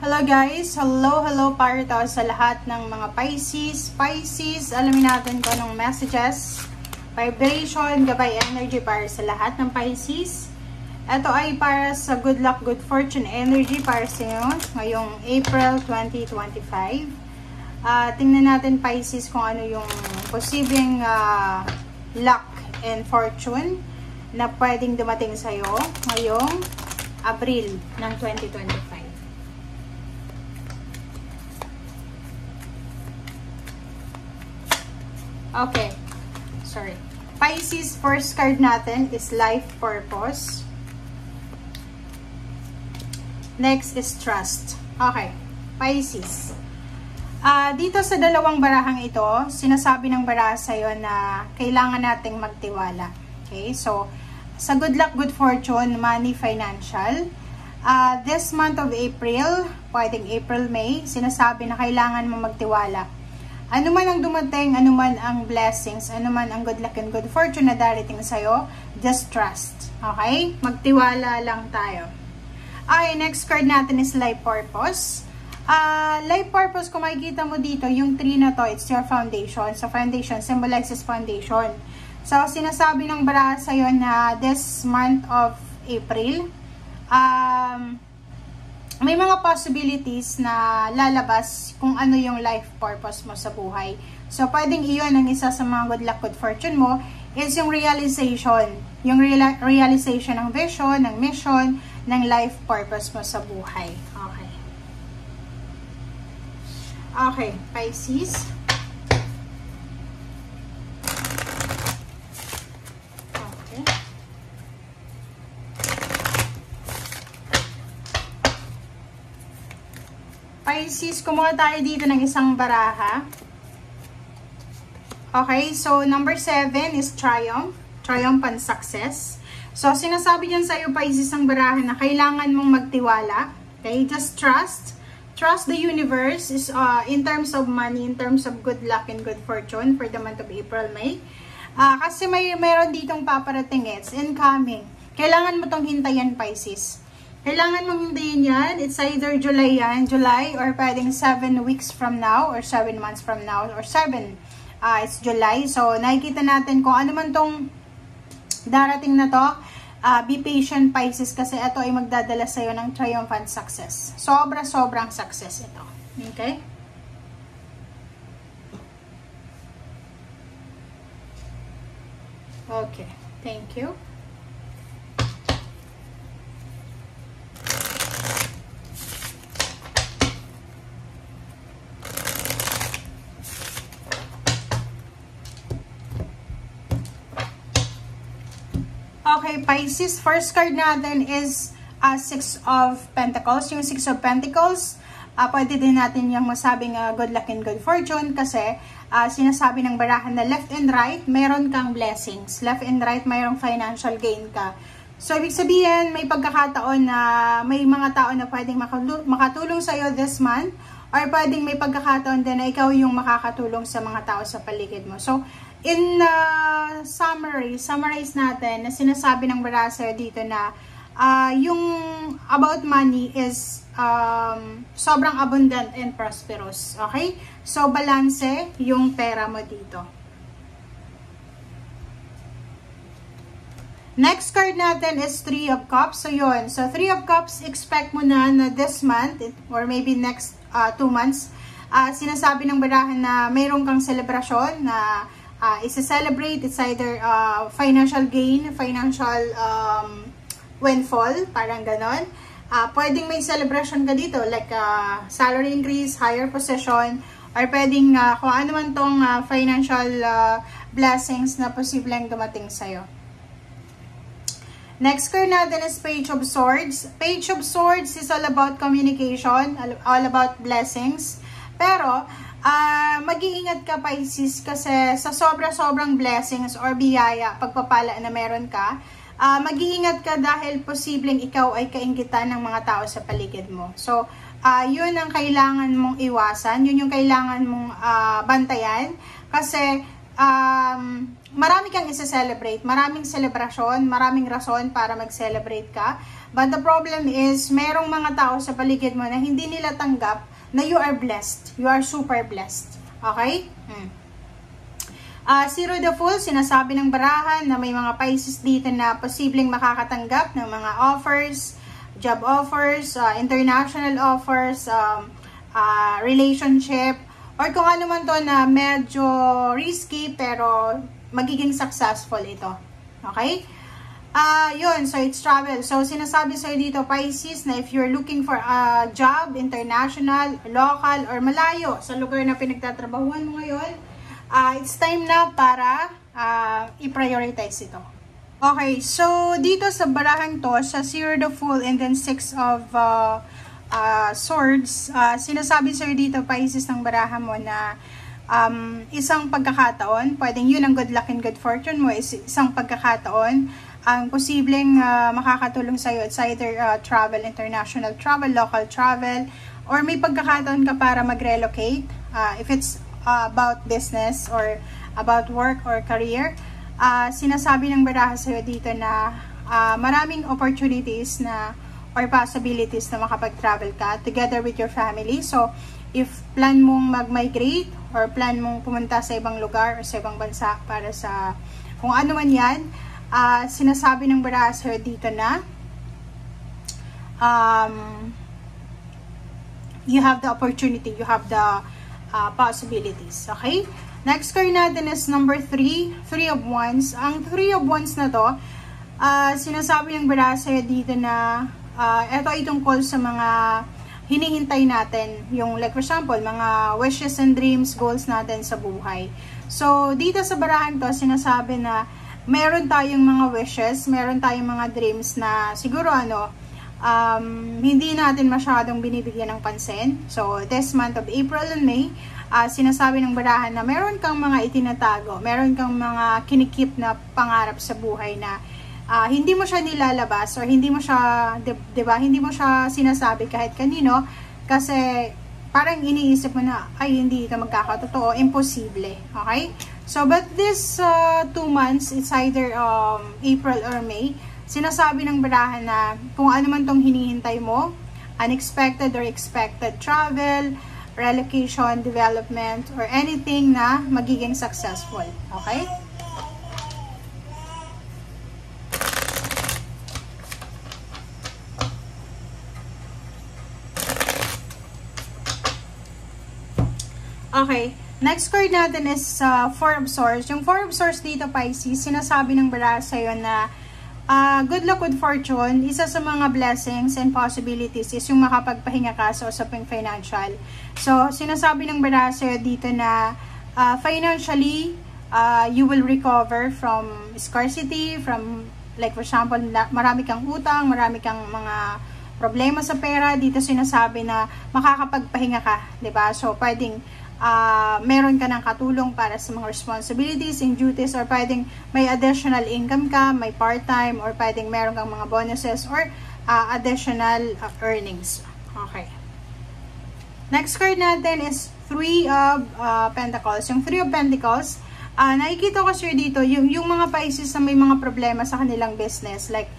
Hello guys! Hello para to sa lahat ng mga Pisces. Pisces, alamin natin kung anong messages, vibration, gabay energy para sa lahat ng Pisces. Ito ay para sa good luck, good fortune energy para sa inyo ngayong April 2025. Tingnan natin Pisces kung ano yung posibleng luck and fortune na pwedeng dumating sa iyo ngayong Abril ng 2025. Okay, sorry. Pisces, first card natin is life purpose. Next is trust. Okay, Pisces. Dito sa dalawang barahang ito, sinasabi ng baraha sa'yo na kailangan nating magtiwala. Okay, so, sa good luck, good fortune, money, financial, this month of April, pwedeng April, May, sinasabi na kailangan mo magtiwala. Ano man ang dumating, ano man ang blessings, ano man ang good luck and good fortune na darating sa'yo, just trust. Okay? Magtiwala lang tayo. Okay, next card natin is life purpose. Life purpose, kung makikita mo dito, yung tree na to, it's your foundation. So, foundation symbolizes foundation. So, sinasabi ng baraha sa'yo na this month of April, may mga possibilities na lalabas kung ano yung life purpose mo sa buhay. So, pwedeng iyon ang isa sa mga good luck, good fortune mo is yung realization. Yung realization ng vision, ng mission, ng life purpose mo sa buhay. Okay. Okay, Pisces. Pisces, kumuha tayo dito ng isang baraha. Okay, so number 7 is triumph. Triumph and success. So, sinasabi dyan sa'yo, Pisces, ang baraha na kailangan mong magtiwala. Okay, just trust. Trust the universe is in terms of money, in terms of good luck and good fortune for the month of April, May. Kasi mayroon ditong paparating, it's incoming. Kailangan mo tong hintayan, Pisces. Kailangan mong hintayin yan. It's either July yan, July, or pwedeng 7 weeks from now, or 7 months from now, or 7. It's July. So, nakikita natin kung ano man tong darating na to. Be patient, Pisces, kasi ito ay magdadala sa'yo ng triumphant success. Sobrang success ito. Okay? Okay. Thank you. Okay, Pisces, first card natin is 6 of Pentacles. Yung 6 of Pentacles, pwede din natin yung masabing good luck and good fortune kasi sinasabi ng barahan na left and right, meron kang blessings. Left and right, mayroong financial gain ka. So, ibig sabihin, may pagkakataon na may mga tao na pwedeng makatulong sa'yo this month or pwedeng may pagkakataon din na ikaw yung makakatulong sa mga tao sa paligid mo. So, in summarize natin na sinasabi ng baraha dito na yung about money is sobrang abundant and prosperous. Okay? So, balance yung pera mo dito. Next card natin is 3 of Cups. So, yun. So, 3 of Cups, expect mo na this month or maybe next 2 months, sinasabi ng baraha na mayroon kang celebration na isa-celebrate. It's either financial gain, financial windfall, parang ganon. Pwedeng may celebration ka dito, like salary increase, higher position, or pwedeng kung ano man tong financial blessings na posibleng dumating sa'yo. Next card natin is Page of Swords. Page of Swords is all about communication, all about blessings. Pero, mag-iingat ka, Pisces, kasi sa sobrang blessings or biyaya, pagpapala na meron ka, mag-iingat ka dahil posibleng ikaw ay kainggitan ng mga tao sa paligid mo. So, yun ang kailangan mong iwasan, yun yung kailangan mong bantayan, kasi marami kang isa-celebrate, maraming selebrasyon, maraming rason para mag-celebrate ka. But the problem is, merong mga tao sa paligid mo na hindi nila tanggap na you are blessed. You are super blessed. Okay? Zero the Fool, sinasabi ng barahan na may mga Pisces dito na posibleng makakatanggap ng mga offers, job offers, international offers, relationship, or kung ano man to na medyo risky pero magiging successful ito. Okay? Yun, so it's travel. So sinasabi sa'yo dito, Pisces, na if you're looking for a job, international, local, or malayo sa lugar na pinagtatrabahuan mo ngayon, it's time na para i-prioritize ito. Okay, so dito sa barahang to, sa Zero the Fool and then 6 of Swords, sinasabi sa'yo dito, Pisces, ng barahan mo na isang pagkakataon, pwedeng yun ang good luck and good fortune mo, is isang pagkakataon, ang posibleng makakatulong sa'yo. It's either travel, international travel, local travel, or may pagkakataon ka para mag-relocate, if it's about business or about work or career. Sinasabi ng baraha sa'yo dito na maraming opportunities na or possibilities na makapag-travel ka together with your family. So, if plan mong mag-migrate or plan mong pumunta sa ibang lugar or sa ibang bansa para sa kung ano man yan, sinasabi ng baraha sa'yo dito na you have the opportunity, you have the possibilities. Okay? Next card natin is number 3, 3 of Wands. Ang 3 of Wands na to, sinasabi ng baraha sa'yo dito na ito ay tungkol sa mga hinihintay natin. Yung like for example, mga wishes and dreams, goals natin sa buhay. So, dito sa barahan to, sinasabi na meron tayong mga wishes, meron tayong mga dreams na siguro hindi natin masyadong binibigyan ng pansin. So, this month of April and May, sinasabi ng barahan na meron kang mga itinatago, meron kang mga kinikip na pangarap sa buhay na hindi mo siya nilalabas or hindi mo siya, diba, hindi mo siya sinasabi kahit kanino kasi parang iniisip mo na, ay, hindi ito magkakatotoo, imposible. Okay? So, but this 2 months, it's either April or May, sinasabi ng barahan na kung ano man tong hinihintay mo, unexpected or expected travel, relocation, development, or anything na magiging successful. Okay? Okay. Next card natin is 4 of Swords. Yung 4 of Swords dito, Pisces, sinasabi ng baraha sa'yo na good luck with fortune. Isa sa mga blessings and possibilities is yung makapagpahinga ka sa usaping financial. So, sinasabi ng baraha sa'yo dito na financially, you will recover from scarcity, from like for example, marami kang utang, marami kang mga problema sa pera. Dito sinasabi na makakapagpahinga ka, 'di ba? So, pwedeng meron ka ng katulong para sa mga responsibilities and duties, or pwedeng may additional income ka, may part-time, or pwedeng meron kang mga bonuses or additional earnings. Okay. Next card natin is 3 of Pentacles. Yung 3 of Pentacles, nakikita ko sir dito, yung mga Pisces na may mga problema sa kanilang business, like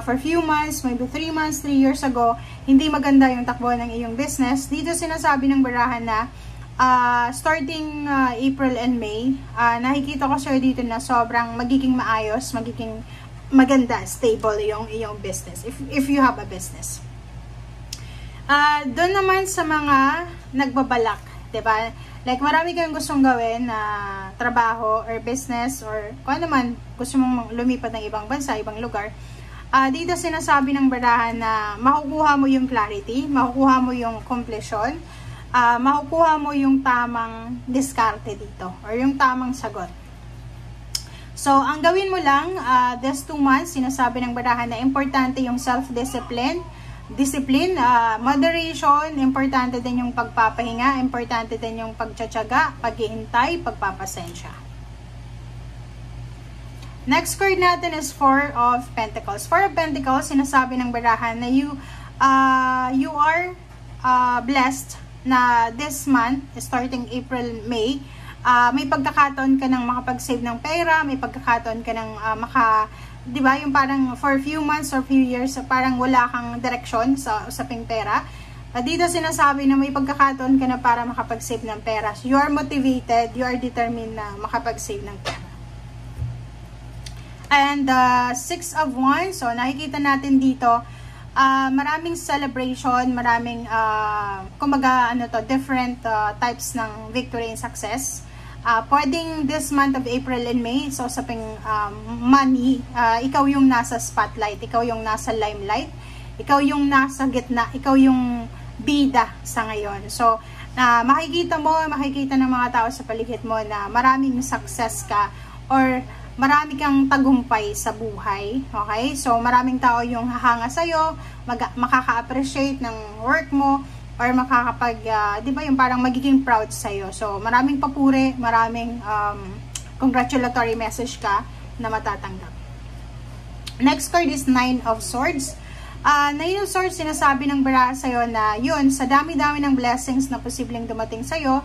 for few months, maybe 3 months, 3 years ago, hindi maganda yung takbo ng iyong business. Dito sinasabi ng barahan na starting April and May, nakikita ko sir dito na sobrang magiging maayos, magiging maganda, stable yung iyong business, if you have a business. Doon naman sa mga nagbabalak, diba? Like marami kayong gustong gawin na trabaho or business or kung ano man, gusto mong lumipat ng ibang bansa, ibang lugar. Dito sinasabi ng barahan na makukuha mo yung clarity, makukuha mo yung completion, makukuha mo yung tamang diskarte dito or yung tamang sagot. So, ang gawin mo lang, this 2 months, sinasabi ng barahan na importante yung self-discipline, moderation, importante din yung pagpapahinga, importante din yung pagtsatsaga, paghihintay, pagpapasensya. Next card natin is 4 of Pentacles. 4 of Pentacles, sinasabi ng barahan na you are blessed na this month, starting April, May, may pagkakataon ka ng makapag-save ng pera, may pagkakataon ka ng di ba, yung parang for few months or few years, parang wala kang direksyon sa usaping pera. Dito sinasabi na may pagkakataon ka na para makapag-save ng pera. So, you are motivated, you are determined na makapag-save ng pera. And Six of Wands, so nakikita natin dito, maraming celebration, maraming, kumbaga, different types ng victory and success. Pwedeng this month of April and May, so sa money, ikaw yung nasa spotlight, ikaw yung nasa limelight, ikaw yung nasa gitna, ikaw yung bida sa ngayon. So, makikita ng mga tao sa paligid mo na maraming success ka or marami kang tagumpay sa buhay. Okay? So, maraming tao yung hahanga sa'yo, makaka-appreciate ng work mo, or makakapag, di ba, yung parang magiging proud sa'yo. So, maraming papuri, maraming congratulatory message ka na matatanggap. Next card is Nine of Swords. Nine of Swords, sinasabi ng baraha sa'yo na yun, sa dami-dami ng blessings na posibleng dumating sa'yo,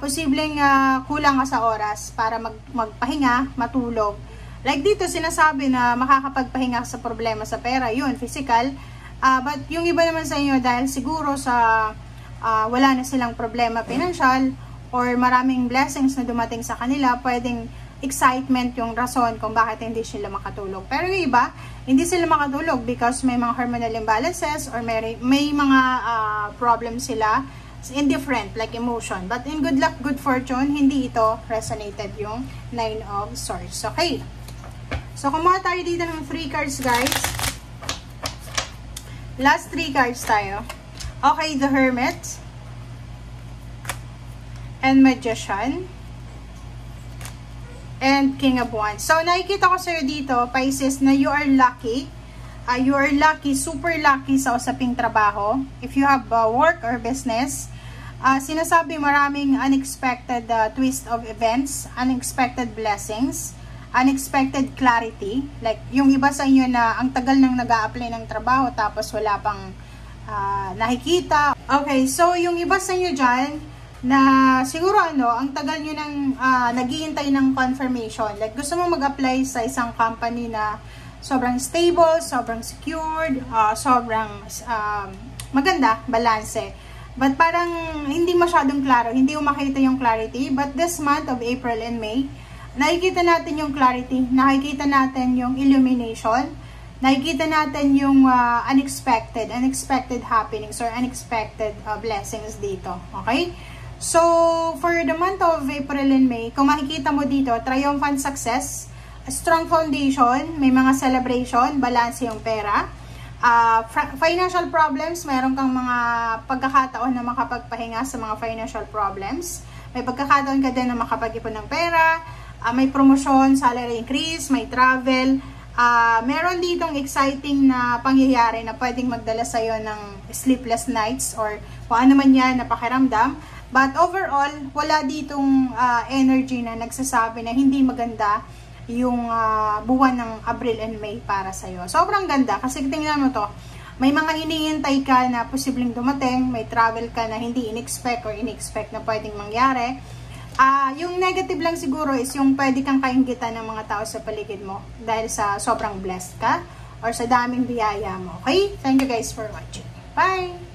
posibleng kulang ka sa oras para magpahinga, matulog. Like dito, sinasabi na makakapagpahinga sa problema sa pera, yun, physical. But yung iba naman sa inyo, dahil siguro sa wala na silang problema financial or maraming blessings na dumating sa kanila, pwedeng excitement yung rason kung bakit hindi sila makatulog. Pero yung iba, hindi sila makatulog because may mga hormonal imbalances or may mga problems sila, indifferent, like emotion. But in good luck, good fortune, hindi ito resonated yung Nine of Swords. Okay. So, kumuha tayo dito ng 3 cards, guys. Last 3 cards tayo. Okay, the Hermit and Magician and King of Wands. So, nakikita ko sa'yo dito, Pisces, na you are lucky. You are lucky, super lucky sa usaping trabaho. If you have work or business, sinasabi maraming unexpected twist of events, unexpected blessings, unexpected clarity. Like, yung iba sa inyo na ang tagal nang nag-a-apply ng trabaho tapos wala pang nakikita. Okay, so yung iba sa inyo dyan, na siguro ang tagal nyo nang naghihintay ng confirmation. Like, gusto mo mag-apply sa isang company na sobrang stable, sobrang secured, sobrang maganda, balanse. But parang hindi masyadong klaro, hindi mo makita yung clarity. But this month of April and May, nakikita natin yung clarity, nakikita natin yung illumination, nakikita natin yung unexpected happenings or unexpected blessings dito. Okay? So, for the month of April and May, kung makikita mo dito, triumphant success, a strong foundation, may mga celebration, balance yung pera, financial problems, mayroon kang mga pagkakataon na makapagpahinga sa mga financial problems, may pagkakataon ka din na makapag-ipon ng pera, may promotion, salary increase, may travel, meron ditong exciting na pangyayari na pwedeng magdala sa'yo ng sleepless nights or kung ano man yan na pakiramdam. But overall, wala ditong energy na nagsasabi na hindi maganda yung buwan ng April and May para sa'yo. Sobrang ganda kasi tingnan mo to, may mga hinihintay ka na posibleng dumating, may travel ka na hindi in-expect or in-expect na pwedeng mangyari. Yung negative lang siguro is yung pwede kang kainggitan ng mga tao sa paligid mo dahil sa sobrang blessed ka or sa daming biyaya mo. Okay? Thank you guys for watching. Bye!